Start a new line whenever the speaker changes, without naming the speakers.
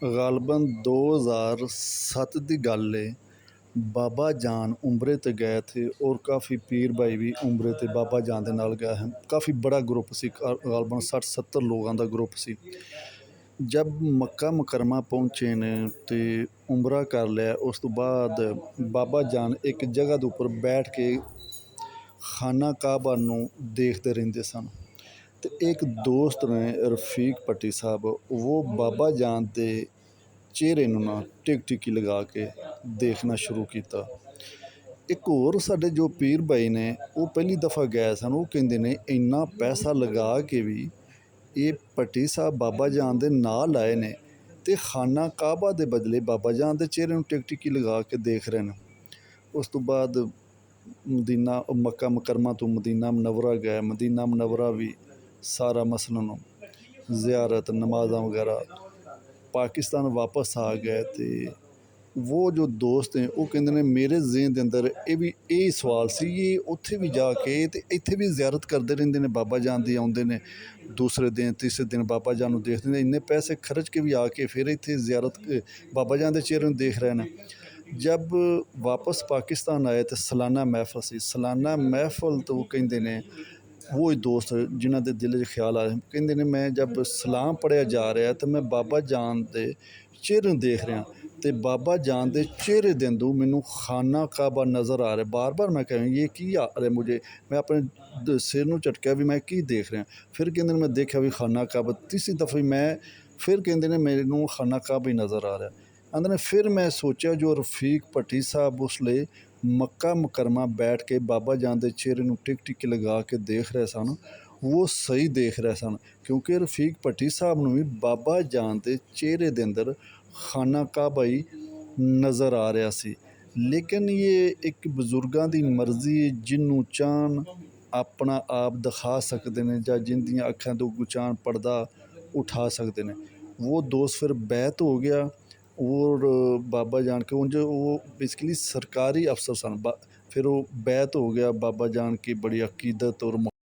ग़ालिबन 2007 की गल है। बाबा जान उमरे ते गए थे और काफ़ी पीर भाई भी उमरे ते बाबा जान दे नाल गए हैं। काफ़ी बड़ा ग्रुप सी, ग़ालिबन 60-70 लोगों का ग्रुप सी। जब मक्का मुकरमा पहुँचे ने ते उमरा कर लिया, उस तो बाद बाबा जान एक जगह के उपर बैठ के खाना काबा नूं देखते रहंदे सन। तो एक दोस्त ने रफीक भट्टी साहब, वो बाबा जान दे चेहरे नूं ना टिक टिकी लगा के देखना शुरू किया। एक होर साडे जो पीर भाई ने, वो पहली दफ़ा गए सन, वो कहंदे ने इन्ना पैसा लगा के भी ये भट्टी साहब बाबा जान दे नाल आए ने ते खाना काबा दे बदले बाबा जान दे चेहरे नूं टिक टिकी लगा के देख रहे हैं। उस तो बाद मदीना मक्का मुकरमा तो मदीना मुनव्वरा गए। मदीना मुनव्वरा भी सारा मसलन ज़ियारत नमाज़ां वगैरह, पाकिस्तान वापस आ गए। तो वो जो दोस्त हैं वो कहते हैं मेरे ज़हन के अंदर ये भी यही सवाल सी, ये उत्थे भी जाके ते इत्थे भी ज़ियारत करते रहंदे ने बाबा जान दी, आउंदे ने दूसरे दिन तीसरे दिन बाबा जान नूं देखदे ने, इन्ने पैसे खर्च के भी आके फिर इत्थे ज़ियारत बाबा जान दे चेहरे नूं देख रहे हैं। जब वापस पाकिस्तान आए तो सालाना महफल सी, सालाना महफल तो वो कहते हैं वो ही दोस्त जिन्हों के दिल च ख्याल आ कहते हैं मैं जब सलाम पढ़िया जा रहा तो मैं बाबा जान दे चेहरे नूं देख रहा तो बाबा जान दे चेहरे दे अंदू मैनू खाना काबा नज़र आ रहा। बार बार मैं कह ये की आ रहा मुझे, मैं अपने सिर नूं झटकिया भी मैं की देख रहा। फिर कहते मैं देखा भी खाना काबा, तीसरी दफ़े मैं फिर कहते हैं मैनू खाना काबा ही नज़र आ रहा। आंदे ने फिर मैं सोचा जो रफीक भट्टी साहब उसले मक्का मुकरमा बैठ के बाबा जान दे चेहरे नूं टिक टिक लगा के देख रहे सन, वो सही देख रहे सन, क्योंकि रफीक भट्टी साहब नूं भी बाबा जान दे चेहरे दे अंदर खाना काबा ही नज़र आ रहा सी। लेकिन ये एक बजुर्गों की मर्जी, जिन्हों चाहन अपना आप दिखा सकते हैं या जिन दियां अखां तो चाहन पर्दा उठा सकते हैं। वो दोस्त फिर बैत हो गया और बाबा जान के उनसे वो बेसिकली सरकारी अफसर सन। फिर वो बैत हो गया, बाबा जान की बड़ी अकीदत और